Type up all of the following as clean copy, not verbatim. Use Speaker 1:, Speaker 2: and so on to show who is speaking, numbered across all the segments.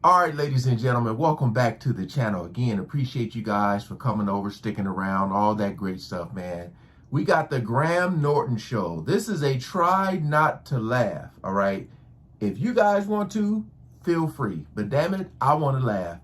Speaker 1: All right, ladies and gentlemen, welcome back to the channel. Again, appreciate you guys for coming over, sticking around, all that great stuff, man. We got the Graham Norton Show. This is a try not to laugh, all right? If you guys want to, feel free. But damn it, I want to laugh.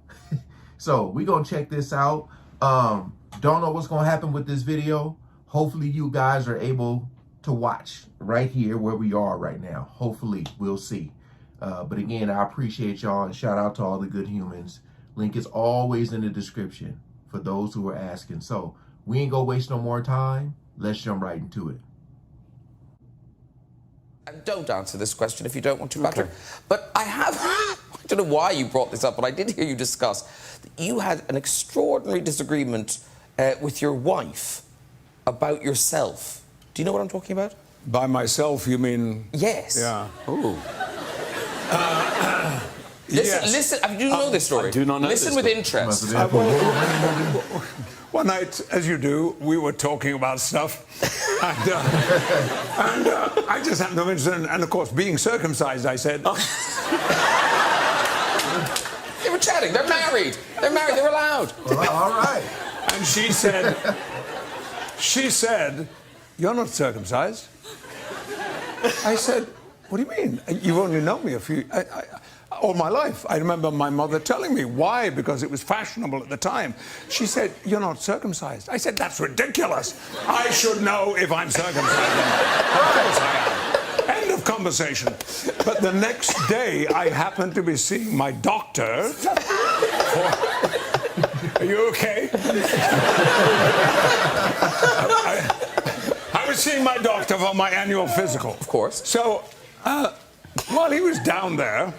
Speaker 1: So we're going to check this out. Don't know what's going to happen with this video. Hopefully you guys are able to watch right here where we are right now. Hopefully, we'll see. But again, I appreciate y'all and shout out to all the good humans. Link is always in the description for those who are asking. So we ain't gonna waste no more time. Let's jump right into it.
Speaker 2: And don't answer this question if you don't want to, Patrick. Okay. But I don't know why you brought this up, but I did hear you discuss that you had an extraordinary disagreement with your wife about yourself. Do you know what I'm talking about?
Speaker 3: By myself, you mean?
Speaker 2: Yes.
Speaker 3: Yeah.
Speaker 2: Ooh. Listen, do you know this story?
Speaker 4: I do not know
Speaker 2: Listen with interest.
Speaker 3: One night, as you do, we were talking about stuff, and I just happened to mention, and of course, being circumcised, I said...
Speaker 2: They were chatting, they're married, they're allowed.
Speaker 1: Well, all right.
Speaker 3: And she said, "You're not circumcised." I said, "What do you mean? You've only known me all my life." I remember my mother telling me. Why? Because it was fashionable at the time. She said, "You're not circumcised." I said, "That's ridiculous. I should know if I'm circumcised." Of course I am. End of conversation. But the next day, I happened to be seeing my doctor. Are you okay? I was seeing my doctor for my annual physical.
Speaker 2: Of course.
Speaker 3: So, while he was down there,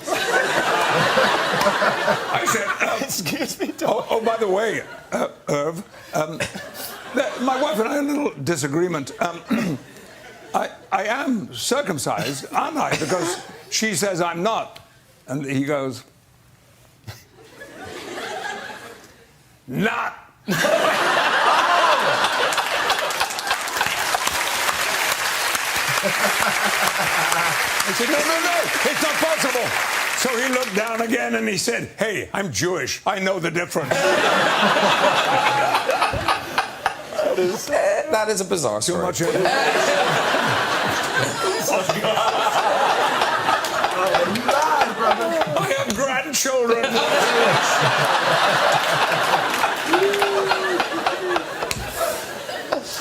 Speaker 3: I said,
Speaker 4: excuse me, Doc.
Speaker 3: Oh, by the way, Irv, my wife and I had a little disagreement. I am circumcised, aren't I? Because she says I'm not. And he goes, "Not." I said, no, it's not possible. So he looked down again and he said, "Hey, I'm Jewish. I know the difference."
Speaker 2: That is a bizarre story.
Speaker 3: Too much. I have grandchildren.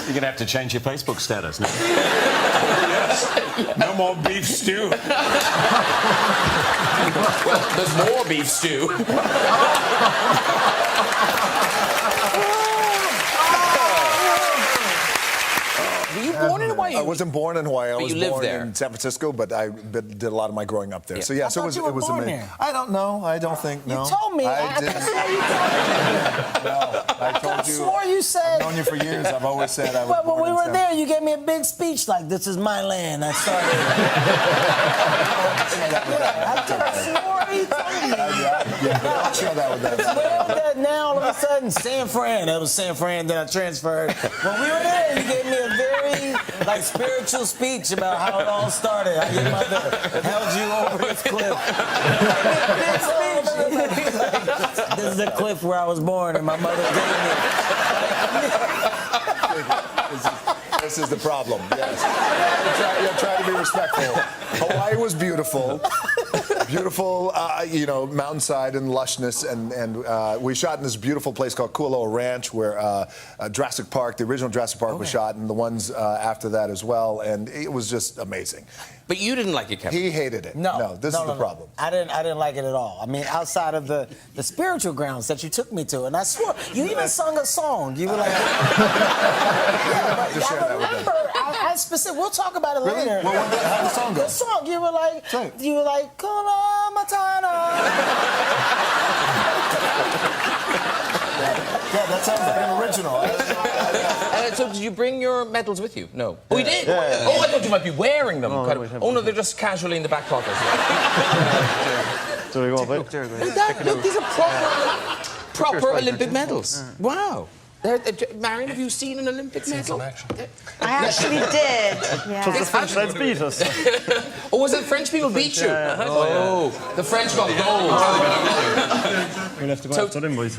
Speaker 4: You're going to have to change your Facebook status now.
Speaker 3: Yes. No more beef stew.
Speaker 2: Well, there's more beef stew. Were you born in Hawaii?
Speaker 5: I wasn't born in Hawaii. I was born
Speaker 2: there.
Speaker 5: in San Francisco, but I did a lot of my growing up there.
Speaker 2: Yeah.
Speaker 5: So yeah,
Speaker 6: I
Speaker 5: it
Speaker 6: thought
Speaker 5: was
Speaker 6: you were born
Speaker 5: amazing.
Speaker 6: there.
Speaker 5: I don't know. I don't think. No.
Speaker 6: You told me.
Speaker 5: I didn't. No, I told
Speaker 6: I
Speaker 5: you.
Speaker 6: swore you said.
Speaker 5: I've known you for years. I've always said I was
Speaker 6: But
Speaker 5: born
Speaker 6: when we
Speaker 5: in
Speaker 6: were
Speaker 5: San
Speaker 6: there, you gave me a big speech like, "This is my land." I started. I swore you told me.
Speaker 5: Yeah, I'll share that with that.
Speaker 6: Well, that now all of a sudden, San Fran. That was San Fran. Then I transferred. When we were there, you gave me a very spiritual speech about how it all started. How your mother held you over this cliff. This is the cliff where I was born, and my mother gave me.
Speaker 5: This is the problem. Yes. You're trying to be respectful. Hawaii was beautiful. Beautiful, mountainside and lushness, and we shot in this beautiful place called Kualoa Ranch, where Jurassic Park, the original Jurassic Park, was shot, and the ones after that as well, and it was just amazing.
Speaker 2: But you didn't like it, Kevin.
Speaker 5: He hated it.
Speaker 6: No,
Speaker 5: this is the problem.
Speaker 6: I didn't like it at all. I mean, outside of the spiritual grounds that you took me to, and I swore you even sung a song. You were like,
Speaker 5: Just share that with them.
Speaker 6: I specific. We'll talk about it
Speaker 5: Really?
Speaker 6: later.
Speaker 5: Well, how the song go?
Speaker 6: The song. You were like, Kuna Matana.
Speaker 5: Yeah, that sounds like an original.
Speaker 2: So did you bring your medals with you? No. Oh, you did? Yeah. Oh, I thought you might be wearing them. Oh, no, they're just casually in the back pocket. Look, these are proper Olympic medals. Wow. Marion, have you seen an Olympic medal?
Speaker 7: I actually did. Yeah.
Speaker 4: The French lads beat us.
Speaker 2: Oh, was it French people beat you?
Speaker 4: Yeah.
Speaker 2: Oh, the French got gold.
Speaker 4: We'll have to go
Speaker 2: So-
Speaker 4: after them, boys.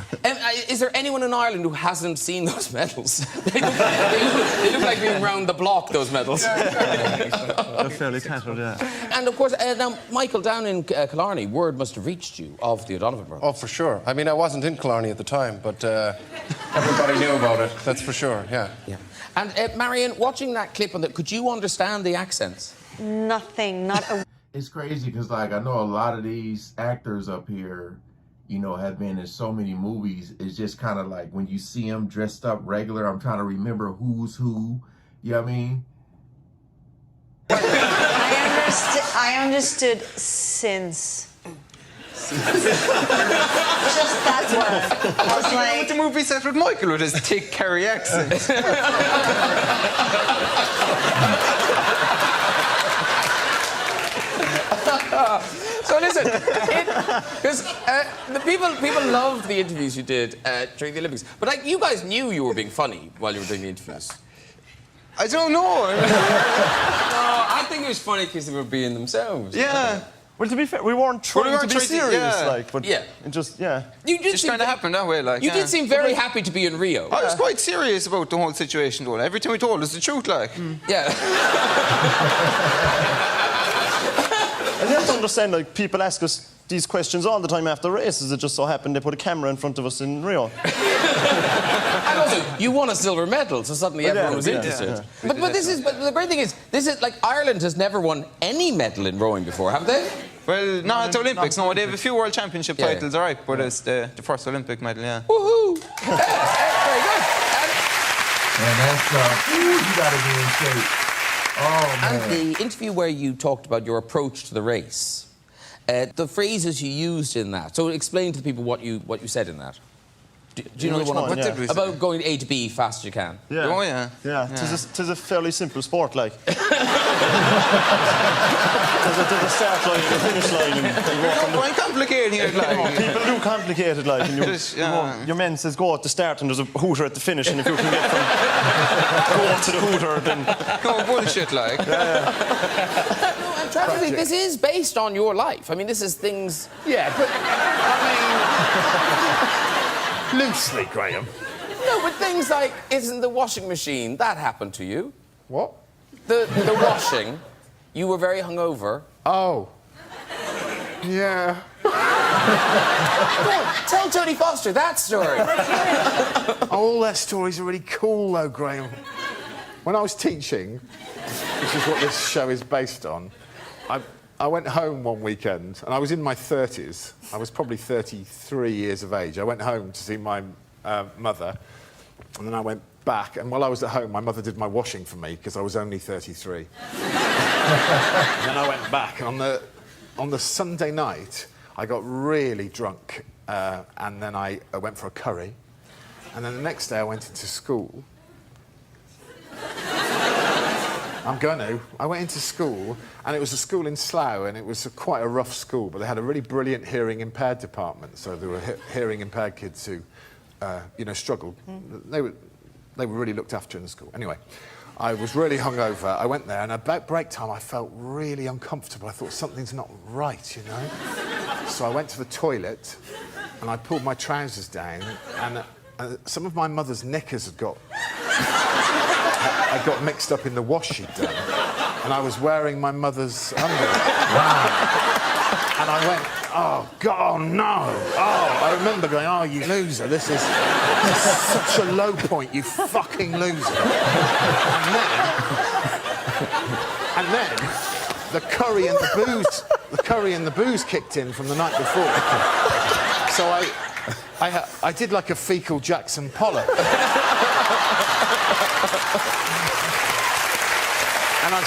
Speaker 2: Is there anyone in Ireland who hasn't seen those medals? they look like being round the block, those medals.
Speaker 4: They're fairly tattered, yeah.
Speaker 2: And of course, now, Michael, down in Killarney, word must have reached you of the O'Donovan brothers.
Speaker 8: Oh, for sure. I mean, I wasn't in Killarney at the time, but everybody knew about it. That's for sure, yeah.
Speaker 2: Yeah. And Marion, watching that clip, could you understand the accents?
Speaker 7: Nothing, not a
Speaker 1: It's crazy because, like, I know a lot of these actors up here, you know, have been in so many movies. It's just kind of like when you see them dressed up regular, I'm trying to remember who's who. You know what I mean?
Speaker 7: I understood since. Just that word. I was like,
Speaker 9: The movie set with Michael with his thick Kerry accent.
Speaker 2: So listen, because the people loved the interviews you did during the Olympics, but like you guys knew you were being funny while you were doing the interviews.
Speaker 9: I don't know.
Speaker 6: No, I think it was funny because they were being themselves.
Speaker 9: Yeah.
Speaker 4: Well, to be fair, we weren't trying to be serious,
Speaker 9: yeah.
Speaker 4: like, but
Speaker 2: Yeah.
Speaker 4: it just, yeah.
Speaker 2: You did
Speaker 9: Just
Speaker 2: seem
Speaker 9: kind of happened that way, like.
Speaker 2: You
Speaker 9: yeah.
Speaker 2: did seem very happy to be in Rio.
Speaker 9: I was quite serious about the whole situation, though. Everything we told us the truth, like.
Speaker 2: Yeah.
Speaker 4: And you have to understand, like, people ask us these questions all the time after races. It just so happened they put a camera in front of us in Rio.
Speaker 2: And also, you won a silver medal, so suddenly everyone was interested.
Speaker 4: yeah.
Speaker 2: But the great thing is, this is like Ireland has never won any medal in rowing before, have they?
Speaker 9: Well, not at the Olympics, no. They have a few World Championship
Speaker 2: Yeah,
Speaker 9: titles, all right, but it's the first Olympic medal, yeah.
Speaker 2: Woohoo! Very good.
Speaker 1: And that's, you gotta be in shape. Oh, man.
Speaker 2: And the interview where you talked about your approach to the race, the phrases you used in that. So explain to the people what you said in that. Do you know
Speaker 4: Which
Speaker 2: the one?
Speaker 4: one?
Speaker 9: What did we say?
Speaker 2: About going A to B fast as you can.
Speaker 4: Yeah.
Speaker 9: Oh, yeah.
Speaker 4: Yeah,
Speaker 9: Yeah.
Speaker 4: tis a fairly simple sport, like. There's a start line and a finish line, and you walk on the...
Speaker 9: Quite complicated here, like.
Speaker 4: People do complicate it, like, and
Speaker 9: Just, yeah.
Speaker 4: your man says go at the start and there's a hooter at the finish, and if you can get from go to the hooter, then...
Speaker 9: No bullshit, like.
Speaker 2: I'm trying to think, this is based on your life. I mean, this is things...
Speaker 10: Yeah, but I mean, loosely, Graham.
Speaker 2: No, but things like, isn't the washing machine, that happened to you?
Speaker 10: What?
Speaker 2: The washing, you were very hungover.
Speaker 10: Oh. Yeah.
Speaker 2: Go on, tell Jodie Foster that story.
Speaker 10: All their stories are really cool, though, Graham. When I was teaching, which is what this show is based on, I went home one weekend, and I was in my 30s. I was probably 33 years of age. I went home to see my mother, and then I went back, and while I was at home, my mother did my washing for me, because I was only 33. And then I went back, and on the Sunday night, I got really drunk, and then I went for a curry, and then the next day I went into school. I went into school, and it was a school in Slough, and it was quite a rough school, but they had a really brilliant hearing impaired department, so there were hearing impaired kids who, struggled. They were really looked after in the school. Anyway, I was really hungover. I went there, and about break time, I felt really uncomfortable. I thought something's not right, you know? So I went to the toilet, and I pulled my trousers down, and some of my mother's knickers had got mixed up in the wash she'd done, and I was wearing my mother's underwear. Wow. And I went, oh, God, no. Oh, I remember going, oh, you loser, this is such a low point, you fucking loser. And then the curry and the booze kicked in from the night before. So I did like a fecal Jackson Pollock. And I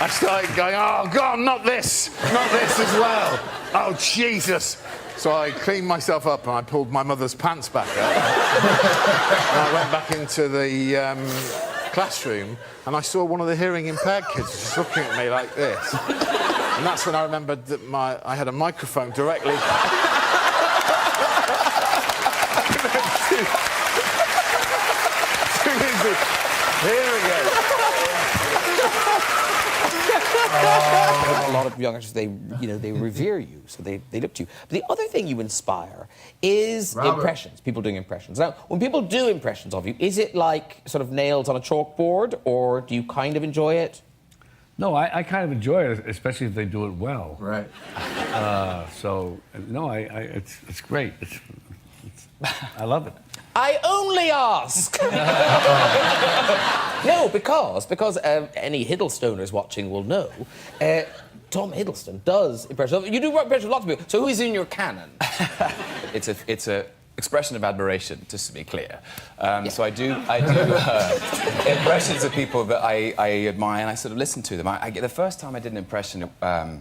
Speaker 10: started going, oh, God, not this as well. Oh, Jesus. So I cleaned myself up and I pulled my mother's pants back up. And I went back into the classroom and I saw one of the hearing impaired kids just looking at me like this. And that's when I remembered that I had a microphone directly... Here we go.
Speaker 2: A lot of young actors, they revere you, so they look to you. But the other thing you inspire is impressions, people doing impressions. Now, when people do impressions of you, is it like sort of nails on a chalkboard, or do you kind of enjoy it?
Speaker 11: No, I kind of enjoy it, especially if they do it well.
Speaker 1: Right.
Speaker 11: So, no, it's great. I love it.
Speaker 2: I only ask. No, because any Hiddlestoners watching will know, Tom Hiddleston does impressions. You do impressions of lots of people. So who is in your canon?
Speaker 12: It's a expression of admiration, just to be clear. So I do impressions of people that I admire, and I sort of listen to them. The first time I did an impression that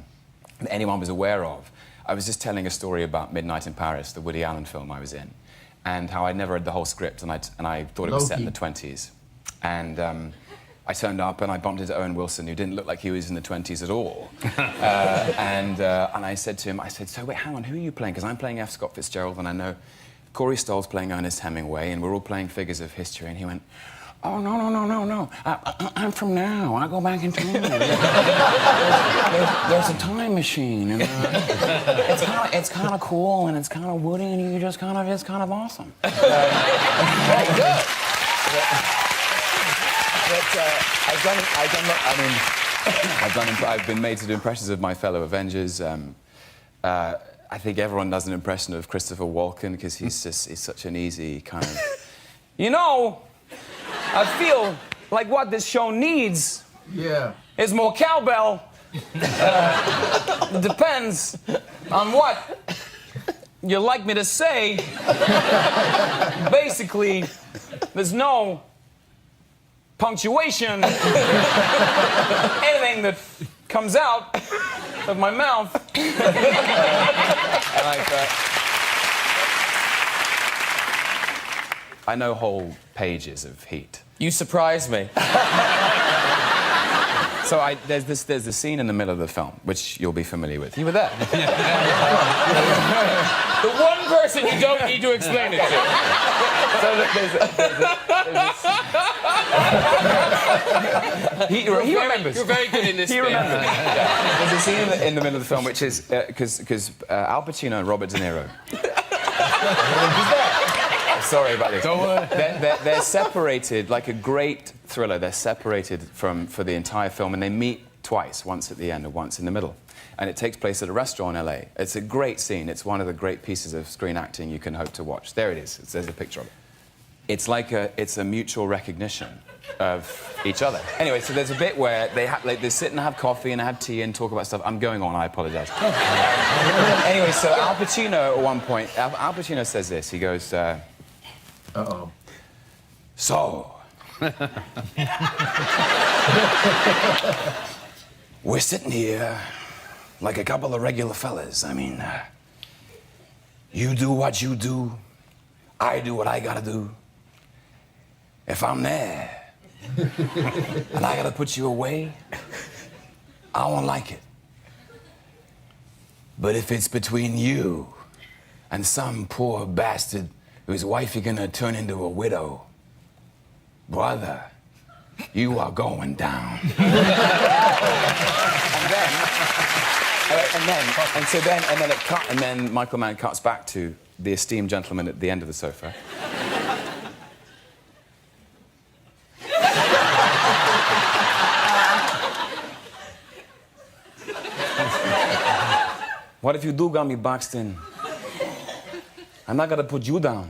Speaker 12: anyone was aware of, I was just telling a story about Midnight in Paris, the Woody Allen film I was in, and how I'd never read the whole script, and I thought it was set in the 20s. And I turned up and I bumped into Owen Wilson, who didn't look like he was in the 20s at all. And I said to him, so wait, hang on, who are you playing? Because I'm playing F. Scott Fitzgerald, and I know Corey Stoll's playing Ernest Hemingway, and we're all playing figures of history. And he went, oh, no. I'm from now. I go back in time. There's a time machine. And, it's kind of cool, and it's kind of woody, and it's kind of awesome.
Speaker 2: Very good.
Speaker 12: I've been made to do impressions of my fellow Avengers. I think everyone does an impression of Christopher Walken because he's such an easy kind of.
Speaker 13: You know, I feel like what this show needs is more cowbell. It depends on what you like me to say. Basically, there's no punctuation. Anything that comes out of my mouth.
Speaker 12: I know whole pages of Heat.
Speaker 2: You surprise me.
Speaker 12: So there's the scene in the middle of the film, which you'll be familiar with. You were there.
Speaker 13: The one person you don't need to explain it to.
Speaker 12: He remembers.
Speaker 13: You're very good in this.
Speaker 12: He remembers. Yeah. There's a scene in the middle of the film, which is because Al Pacino and Robert De Niro. Sorry about this. They're separated, like a great thriller. They're separated for the entire film, and they meet twice, once at the end and once in the middle. And it takes place at a restaurant in LA. It's a great scene. It's one of the great pieces of screen acting you can hope to watch. There it is. There's a picture of it. It's like it's a mutual recognition of each other. Anyway, so there's a bit where they sit and have coffee and have tea and talk about stuff. I'm going on. I apologize. Anyway, so Al Pacino at one point, Al Pacino says this. He goes,
Speaker 1: Uh-oh.
Speaker 12: So, we're sitting here like a couple of regular fellas. I mean, you do what you do, I do what I gotta do. If I'm there and I gotta put you away, I won't like it. But if it's between you and some poor bastard whose wife you're gonna turn into a widow, brother, you are going down. And then Michael Mann cuts back to the esteemed gentleman at the end of the sofa. What if you do got me boxed in? I'm not gonna put you down.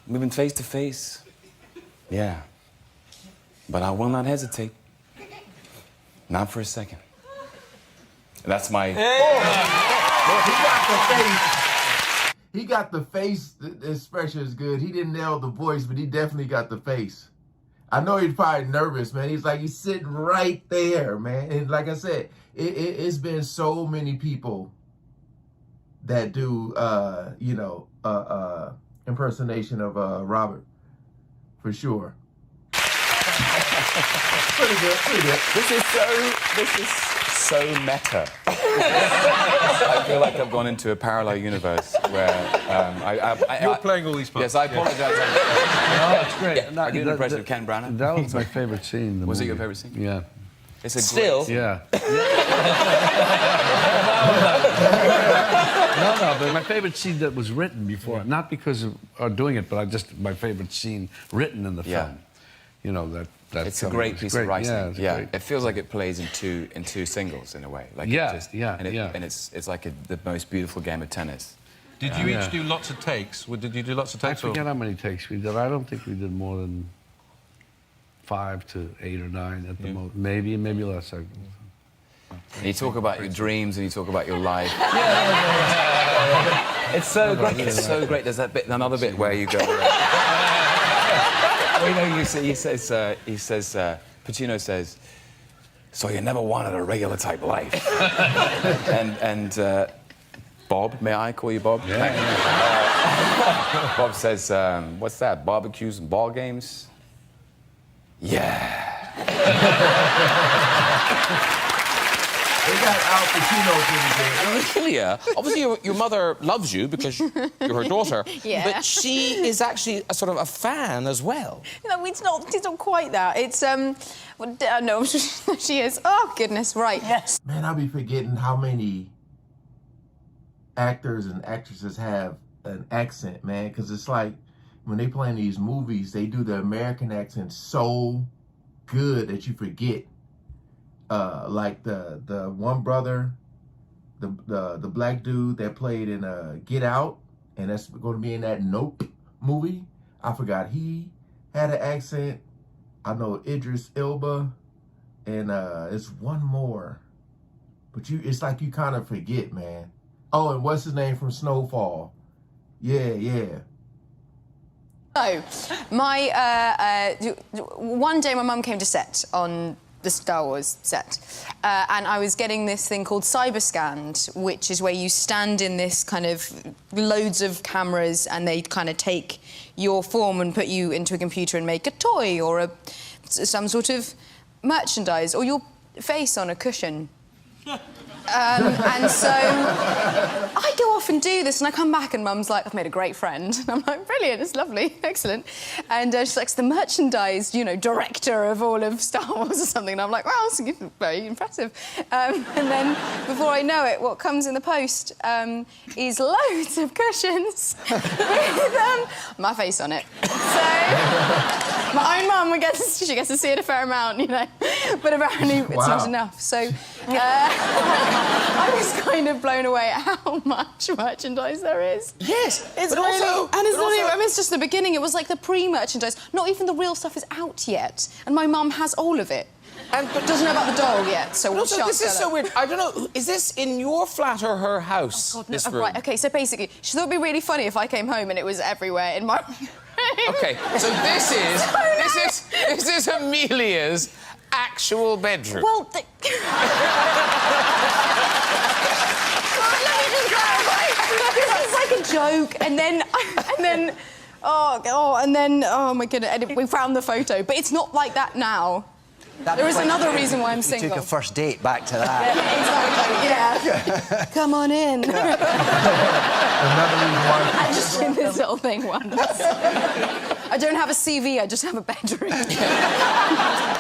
Speaker 12: We've been face to face. Yeah. But I will not hesitate. Not for a second. That's my...
Speaker 1: He got the face. The expression is good. He didn't nail the voice, but he definitely got the face. I know he's probably nervous, man. He's sitting right there, man. And like I said, it's been so many people that do, impersonation of Robert, for sure. Pretty good.
Speaker 12: This is so meta. I feel like I've gone into a parallel universe where
Speaker 11: You're playing all these parts.
Speaker 12: Yes, I apologize.
Speaker 11: No, that's great.
Speaker 12: I did an impression of Ken Branagh.
Speaker 11: That was my favorite scene.
Speaker 12: Was it your favorite scene?
Speaker 11: Yeah.
Speaker 12: It's a
Speaker 2: Still.
Speaker 12: great...
Speaker 11: Yeah. No, but my favorite scene that was written before, not because of doing it, but my favorite scene written in the film. You know, that
Speaker 12: it's a great piece of writing.
Speaker 11: Yeah,
Speaker 12: it feels like it plays in two singles in a way. Like and it's like the most beautiful game of tennis.
Speaker 14: Did you each do lots of takes? Did you do lots of takes?
Speaker 11: I forget how many takes we did. I don't think we did more than 5 to 8 or 9 at the most. Maybe less.
Speaker 12: And you talk about your dreams and you talk about your life. It's so great. It's so great. There's that bit, another bit where you go. He says, Pacino says, so you never wanted a regular type life. and Bob, may I call you Bob?
Speaker 11: Yeah.
Speaker 12: Bob says, what's that, barbecues and ball games? Yeah.
Speaker 1: They got Al Pacino pretty good.
Speaker 2: Amelia, obviously your mother loves you because you're her daughter.
Speaker 15: Yeah.
Speaker 2: But she is actually a sort of a fan as well.
Speaker 15: No, it's not quite that. It's, no, she is. Oh, goodness, right. Yes.
Speaker 1: Man, I'll be forgetting how many actors and actresses have an accent, man, because it's like when they play in these movies, they do the American accent so good that you forget. Like the one brother, the black dude that played in Get Out, and that's going to be in that Nope movie. I forgot he had an accent. I know Idris Elba, and it's one more, but it's like you kind of forget, man. Oh, and what's his name from Snowfall? Yeah.
Speaker 15: So, one day my mum came to set on the Star Wars set, and I was getting this thing called cyberscanned, which is where you stand in this kind of loads of cameras and they kind of take your form and put you into a computer and make a toy or some sort of merchandise or your face on a cushion. And so I go off and do this, and I come back, and Mum's like, I've made a great friend. And I'm like, brilliant, it's lovely, excellent. And she's like, it's the merchandise, director of all of Star Wars or something. And I'm like, wow, that's very impressive. And then, before I know it, what comes in the post is loads of cushions with my face on it. So my own mum, she gets to see it a fair amount, but apparently it's not enough. So I was kind of blown away at how much merchandise there is.
Speaker 2: Yes,
Speaker 15: it's really, and it's not even, it's just the beginning. It was like the pre-merchandise. Not even the real stuff is out yet, and my mum has all of it. But doesn't know about the doll yet, so we'll
Speaker 2: also, this is so weird. I don't know, is this in your flat or her house, this room?
Speaker 15: Right, OK, so basically, she thought it'd be really funny if I came home and it was everywhere in my room.
Speaker 2: OK, so this is Amelia's actual bedroom.
Speaker 15: Well, let me just clarify. It's like a joke, and then, oh my goodness, and we found the photo, but it's not like that now. There is another reason why I'm single.
Speaker 6: You took a first date back to that.
Speaker 15: Yeah, exactly, yeah. Come on in.
Speaker 1: Another reason why
Speaker 15: I just did this little thing once. I don't have a CV, I just have a bedroom.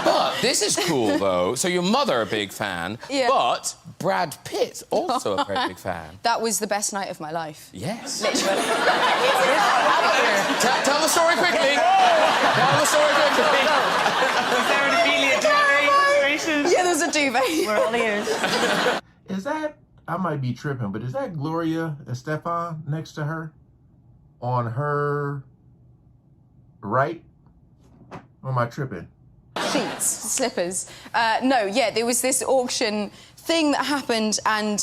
Speaker 2: But this is cool, though. So your mother, a big fan, but Brad Pitt, also a very big fan.
Speaker 15: That was the best night of my life.
Speaker 2: Yes.
Speaker 15: Literally.
Speaker 2: Tell the story quickly. Tell the story quickly.
Speaker 16: Was there an Amelia duvet situation?
Speaker 15: Yeah, there's a duvet.
Speaker 16: We're all ears.
Speaker 1: Is that, I might be tripping, but is that Gloria Estefan next to her? On her right? Or am I tripping?
Speaker 15: Sheets, slippers. No, yeah, there was this auction thing that happened, and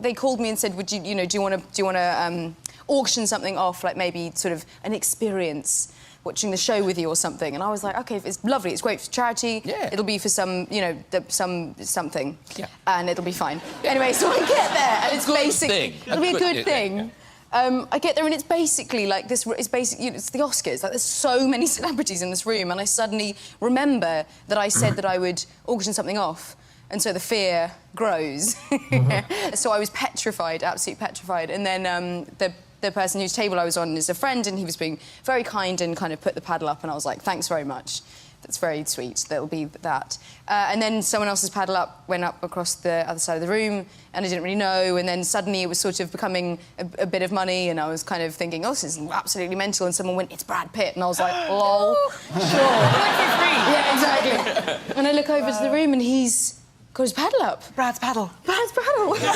Speaker 15: they called me and said, "Would you, do you want to auction something off, like maybe sort of an experience, watching the show with you or something?" And I was like, "Okay, it's lovely. It's great for charity. Yeah. It'll be for some, something. Yeah. And it'll be fine." Yeah. Anyway, so I get there, and it's basically it'll be a good thing. Yeah. I get there and it's basically like this. It's basically it's the Oscars. Like there's so many celebrities in this room, and I suddenly remember that I said that I would auction something off, and so the fear grows. So I was petrified, absolutely petrified. And then the person whose table I was on is a friend, and he was being very kind and kind of put the paddle up, and I was like, "Thanks very much." That's very sweet. That'll be that. And then someone else's paddle went up across the other side of the room, and I didn't really know. And then suddenly it was sort of becoming a bit of money, and I was kind of thinking, oh, this is absolutely mental. And someone went, it's Brad Pitt, and I was like, lol, sure. Yeah, exactly. And I look over to the room, and he's got his paddle up.
Speaker 16: Brad's paddle.
Speaker 15: Brad's paddle.
Speaker 16: Was it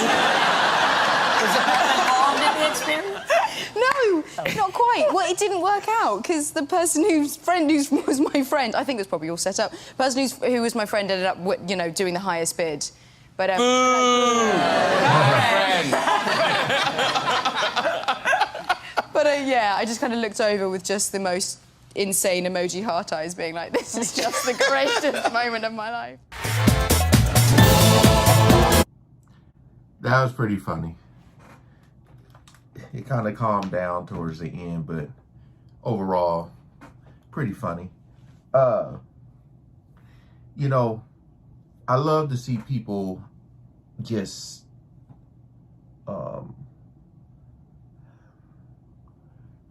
Speaker 16: involved in the experience?
Speaker 15: No, not quite. Well, it didn't work out because the person who was my friend, I think it was probably all set up. The person who was my friend ended up, you know, doing the highest bid. But yeah, I just kind of looked over with just the most insane emoji heart eyes, being like, "This is just the greatest moment of my life."
Speaker 1: That was pretty funny. It kind of calmed down towards the end, but overall, pretty funny. You know, I love to see people just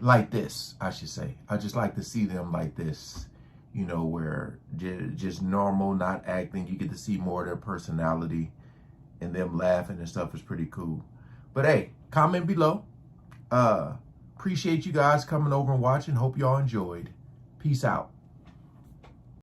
Speaker 1: like this, I should say. I just like to see them like this, you know, where just normal, not acting. You get to see more of their personality, and them laughing and stuff is pretty cool. But hey, comment below. Appreciate you guys coming over and watching. Hope y'all enjoyed. Peace out.